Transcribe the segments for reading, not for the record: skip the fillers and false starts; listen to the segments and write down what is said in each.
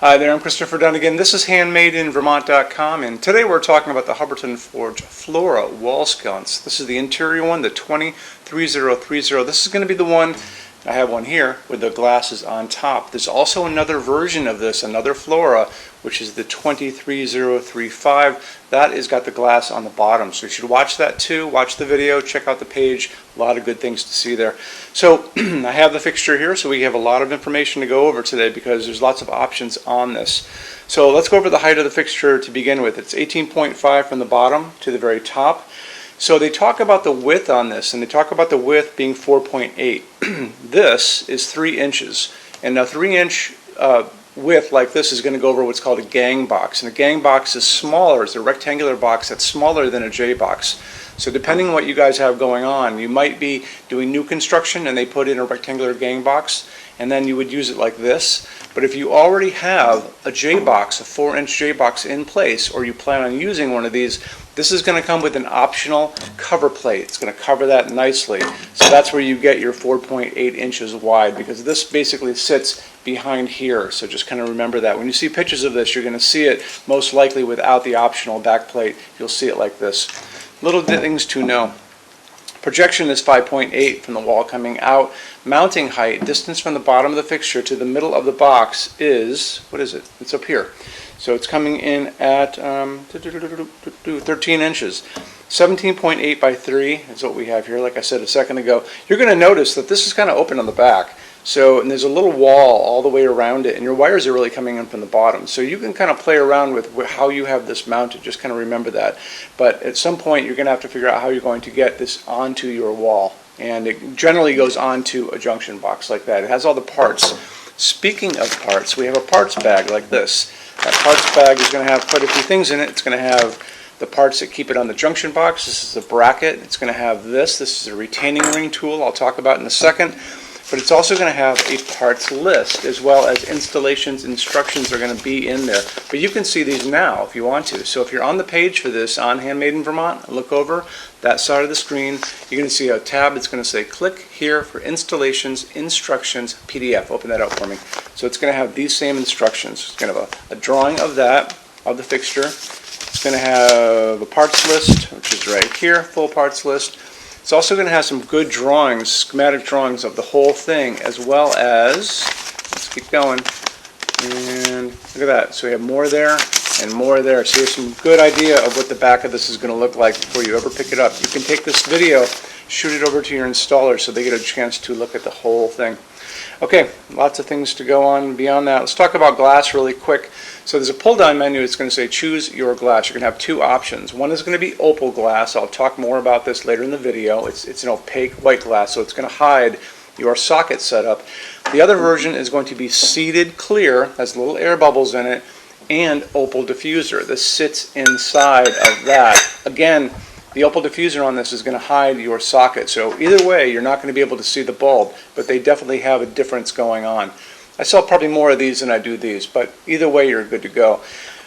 Hi there, I'm Christopher Dunn again. This is HandmadeInVermont.com, and today we're talking about the Hubbardton Forge Flora wall sconce. This is the interior one, the 23030. This is going to be the one, I have one here, with the glasses on top. There's also another version of this, another Flora, which is the 23035. That has got the glass on the bottom, so you should watch that too. Watch the video, check out the page. A lot of good things to see there. So I have the fixture here, so we have a lot of information to go over today because there's lots of options on this. So let's go over the height of the fixture to begin with. It's 18.5 from the bottom to the very top. So they talk about the width on this, and they talk about the width being 4.8. This is 3 inches, and a 3-inch width like this is going to go over what's called a gang box, and a gang box is smaller. It's a rectangular box that's smaller than a J box. So depending on what you guys have going on, you might be doing new construction and they put in a rectangular gang box, and then you would use it like this. But if you already have a J box, a 4-inch J box in place, or you plan on using one of these, this is going to come with an optional cover plate. It's going to cover that nicely. So that's where you get your 4.8 inches wide, because this basically sits behind here. So just kind of remember that. When you see pictures of this, you're going to see it most likely without the optional back plate. You'll see it like this. Little things to know. Projection is 5.8 from the wall coming out. Mounting height, distance from the bottom of the fixture to the middle of the box is, what is it? It's up here. So it's coming in at 13 inches. 17.8 by 3 is what we have here, like I said a second ago. You're going to notice that this is kind of open on the back. So, and there's a little wall all the way around it, and your wires are really coming in from the bottom. So you can kind of play around with how you have this mounted, just kind of remember that. But at some point you're going to have to figure out how you're going to get this onto your wall. And it generally goes onto a junction box like that. It has all the parts. Speaking of parts, we have a parts bag like this. That parts bag is going to have quite a few things in it. It's going to have the parts that keep it on the junction box. This is a bracket. It's going to have this. This is a retaining ring tool I'll talk about in a second. But it's also going to have a parts list, as well as installations, instructions are going to be in there. But you can see these now if you want to. So if you're on the page for this on Handmade in Vermont, look over that side of the screen. You're going to see a tab that's going to say click here for installations, instructions, PDF. Open that up for me. So it's going to have these same instructions. It's going to have a drawing of that, of the fixture. It's going to have a parts list, which is right here, full parts list. It's also going to have some good drawings, schematic drawings of the whole thing, as well as, let's keep going, and look at that. So we have more there and more there. So there's some good idea of what the back of this is going to look like before you ever pick it up. You can take this video, shoot it over to your installer so they get a chance to look at the whole thing. Okay, lots of things to go on beyond that. Let's talk about glass really quick. So there's a pull-down menu. It's going to say choose your glass. You're going to have 2 options. One is going to be opal glass. I'll talk more about this later in the video. It's an opaque white glass, so it's going to hide your socket setup. The other version is going to be seated clear, has little air bubbles in it, and opal diffuser. This sits inside of that. Again, the opal diffuser on this is going to hide your socket. So either way, you're not going to be able to see the bulb, but they definitely have a difference going on. I sell probably more of these than I do these, but either way you're good to go.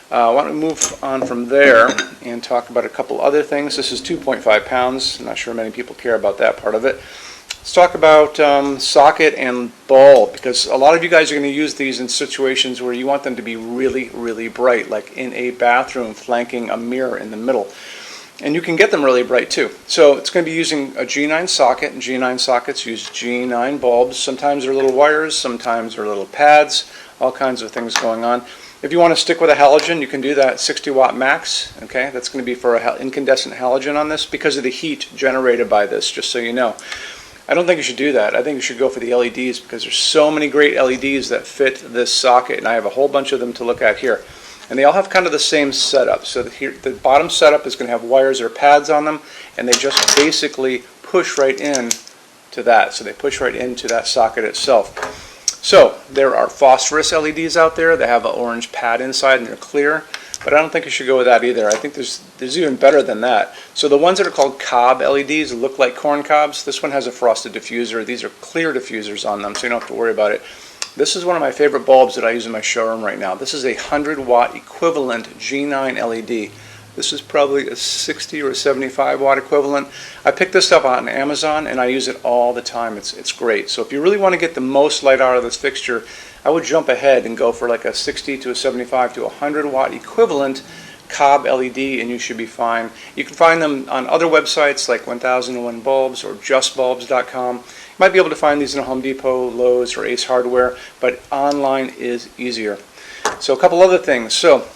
Why don't we move on from there and talk about a couple other things. This is 2.5 pounds. I'm not sure many people care about that part of it. Let's talk about socket and bulb, because a lot of you guys are going to use these in situations where you want them to be really, really bright, like in a bathroom flanking a mirror in the middle. And you can get them really bright too. So it's going to be using a G9 socket, and G9 sockets use G9 bulbs. Sometimes they're little wires, sometimes they're little pads, all kinds of things going on. If you want to stick with a halogen, you can do that, 60 watt max. Okay, that's going to be for an incandescent halogen on this because of the heat generated by this, just so you know. I don't think you should do that. I think you should go for the LEDs because there's so many great LEDs that fit this socket, and I have a whole bunch of them to look at here. And they all have kind of the same setup. So here, the bottom setup is going to have wires or pads on them, and they just basically push right in to that. So they push right into that socket itself. So there are phosphorus LEDs out there that have an orange pad inside and they're clear, but I don't think you should go with that either. I think there's even better than that. So the ones that are called cob LEDs look like corn cobs. This one has a frosted diffuser. These are clear diffusers on them, so you don't have to worry about it. This is one of my favorite bulbs that I use in my showroom right now. This is a 100 watt equivalent G9 LED. This is probably a 60 or a 75 watt equivalent. I picked this up on Amazon and I use it all the time. It's great. So if you really want to get the most light out of this fixture, I would jump ahead and go for like a 60 to a 75 to a 100 watt equivalent cob LED, and you should be fine. You can find them on other websites like 1001 Bulbs or JustBulbs.com. You might be able to find these in Home Depot, Lowe's, or Ace Hardware, but online is easier. So a couple other things. So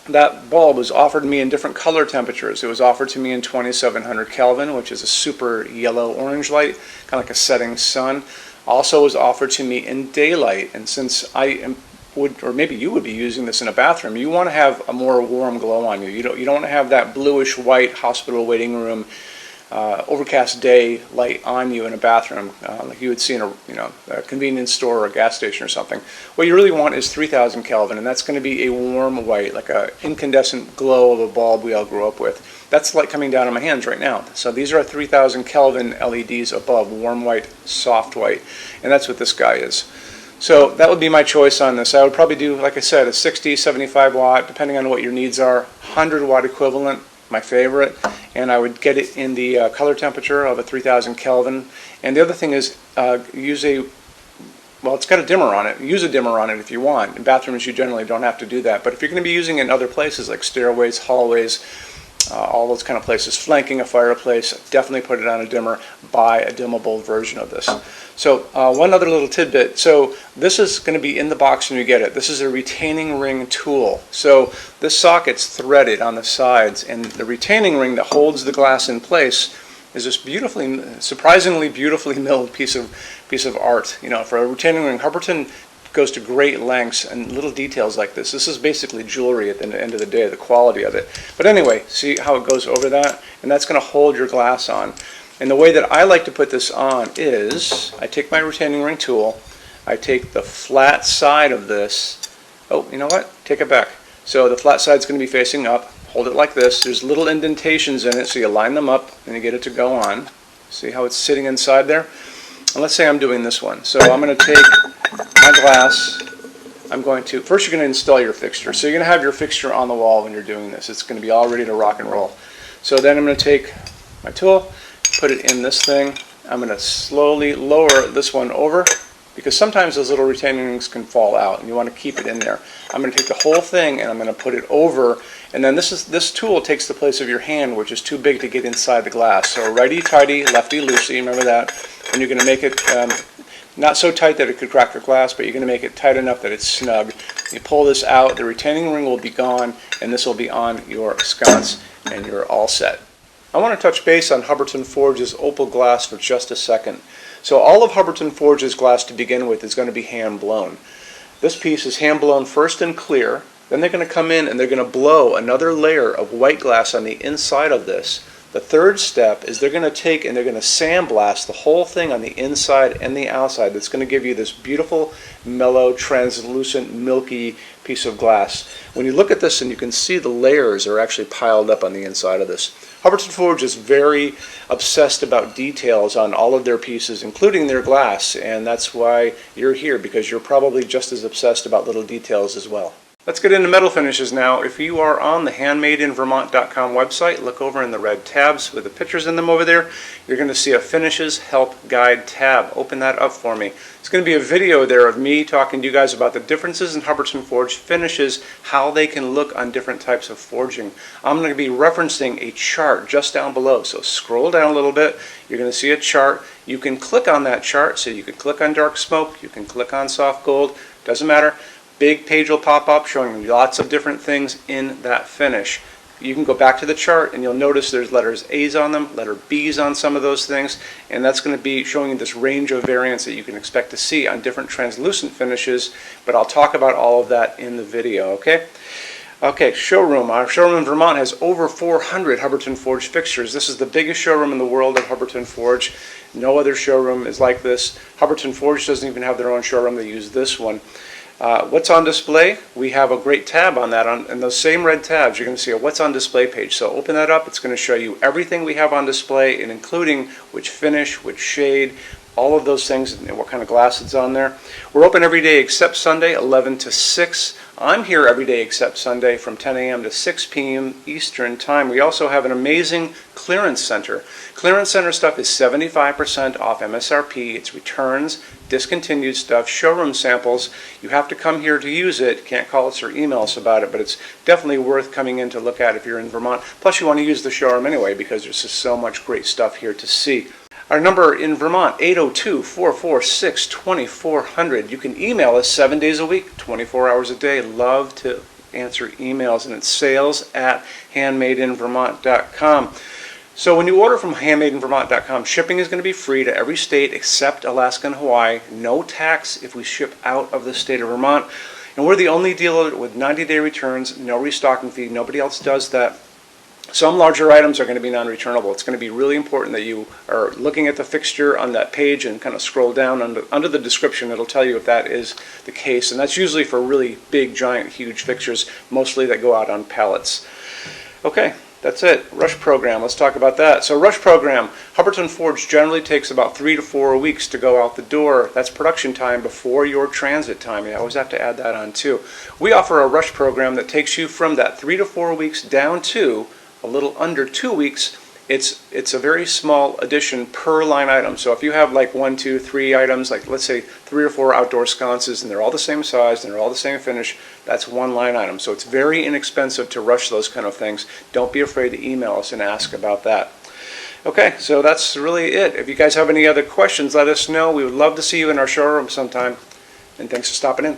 that bulb was offered to me in different color temperatures. It was offered to me in 2700 Kelvin, which is a super yellow-orange light, kind of like a setting sun. Also was offered to me in daylight, and since or maybe you would be using this in a bathroom, you want to have a more warm glow on you. You don't want to have that bluish-white hospital waiting room, overcast day light on you in a bathroom, like you would see in a convenience store or a gas station or something. What you really want is 3000 Kelvin, and that's going to be a warm white, like an incandescent glow of a bulb we all grew up with. That's the light coming down on my hands right now. So these are 3000 Kelvin LEDs above, warm white, soft white, and that's what this guy is. So that would be my choice on this. I would probably do, like I said, a 60, 75 watt, depending on what your needs are, 100 watt equivalent, my favorite, and I would get it in the color temperature of a 3000 Kelvin. And the other thing is it's got a dimmer on it. Use a dimmer on it if you want. In bathrooms you generally don't have to do that, but if you're going to be using it in other places like stairways, hallways, all those kind of places, flanking a fireplace, definitely put it on a dimmer. Buy a dimmable version of this. So one other little tidbit. So this is going to be in the box when you get it. This is a retaining ring tool. So this socket's threaded on the sides, and the retaining ring that holds the glass in place is this surprisingly beautifully milled piece of art. You know, for a retaining ring, Hubbardton goes to great lengths and little details like this. This is basically jewelry at the end of the day, the quality of it. But anyway, see how it goes over that? And that's going to hold your glass on. And the way that I like to put this on is, I take my retaining ring tool, I take the flat side of this, oh, you know what? Take it back. So the flat side's going to be facing up, hold it like this. There's little indentations in it, so you line them up and you get it to go on. See how it's sitting inside there? And let's say I'm doing this one. So I'm going to take my glass, first you're going to install your fixture. So you're going to have your fixture on the wall when you're doing this. It's going to be all ready to rock and roll. So then I'm going to take my tool, put it in this thing. I'm going to slowly lower this one over, because sometimes those little retaining rings can fall out and you want to keep it in there. I'm going to take the whole thing and I'm going to put it over, and then this tool takes the place of your hand, which is too big to get inside the glass. So righty-tighty, lefty-loosey, remember that. And you're going to make it not so tight that it could crack your glass, but you're going to make it tight enough that it's snug. You pull this out, the retaining ring will be gone, and this will be on your sconce, and you're all set. I want to touch base on Hubbardton Forge's opal glass for just a second. So all of Hubbardton Forge's glass to begin with is going to be hand blown. This piece is hand blown first in clear, then they're going to come in and they're going to blow another layer of white glass on the inside of this. The third step is they're going to take and they're going to sandblast the whole thing on the inside and the outside. That's going to give you this beautiful, mellow, translucent, milky piece of glass. When you look at this, and you can see the layers are actually piled up on the inside of this. Hubbardton Forge is very obsessed about details on all of their pieces, including their glass, and that's why you're here, because you're probably just as obsessed about little details as well. Let's get into metal finishes now. If you are on the HandmadeInVermont.com website, look over in the red tabs with the pictures in them over there. You're going to see a Finishes Help Guide tab. Open that up for me. It's going to be a video there of me talking to you guys about the differences in Hubbardton Forge finishes, how they can look on different types of forging. I'm going to be referencing a chart just down below. So scroll down a little bit. You're going to see a chart. You can click on that chart. So you can click on dark smoke. You can click on soft gold. Doesn't matter. Big page will pop up showing you lots of different things in that finish. You can go back to the chart and you'll notice there's letters A's on them, letter B's on some of those things, and that's going to be showing you this range of variants that you can expect to see on different translucent finishes, but I'll talk about all of that in the video, okay? Okay, showroom. Our showroom in Vermont has over 400 Hubbardton Forge fixtures. This is the biggest showroom in the world of Hubbardton Forge. No other showroom is like this. Hubbardton Forge doesn't even have their own showroom. They use this one. What's on display? We have a great tab on that. In those same red tabs, you're going to see a What's on Display page. So open that up. It's going to show you everything we have on display, and including which finish, which shade, all of those things and what kind of glass it's on there. We're open every day except Sunday, 11 to 6. I'm here every day except Sunday from 10 a.m. to 6 p.m. Eastern Time. We also have an amazing clearance center. Clearance center stuff is 75% off MSRP. It's returns, discontinued stuff, showroom samples. You have to come here to use it. Can't call us or email us about it, but it's definitely worth coming in to look at if you're in Vermont. Plus you want to use the showroom anyway because there's just so much great stuff here to see. Our number in Vermont, 802-446-2400. You can email us 7 days a week, 24 hours a day. Love to answer emails, and it's sales@HandmadeInVermont.com. So when you order from HandmadeInVermont.com, shipping is going to be free to every state except Alaska and Hawaii. No tax if we ship out of the state of Vermont. And we're the only dealer with 90-day returns, no restocking fee. Nobody else does that. Some larger items are going to be non-returnable. It's going to be really important that you are looking at the fixture on that page and kind of scroll down under the description. It'll tell you if that is the case. And that's usually for really big, giant, huge fixtures, mostly that go out on pallets. Okay, that's it. Rush program. Let's talk about that. So rush program, Hubbardton Forge generally takes about 3 to 4 weeks to go out the door. That's production time before your transit time. You always have to add that on too. We offer a rush program that takes you from that 3 to 4 weeks down to a little under 2 weeks. It's a very small addition per line item. So if you have like 1, 2, 3 items, like let's say 3 or 4 outdoor sconces, and they're all the same size and they're all the same finish, that's one line item. So it's very inexpensive to rush those kind of things. Don't be afraid to email us and ask about that. Okay, so that's really it. If you guys have any other questions, let us know. We would love to see you in our showroom sometime. And thanks for stopping in.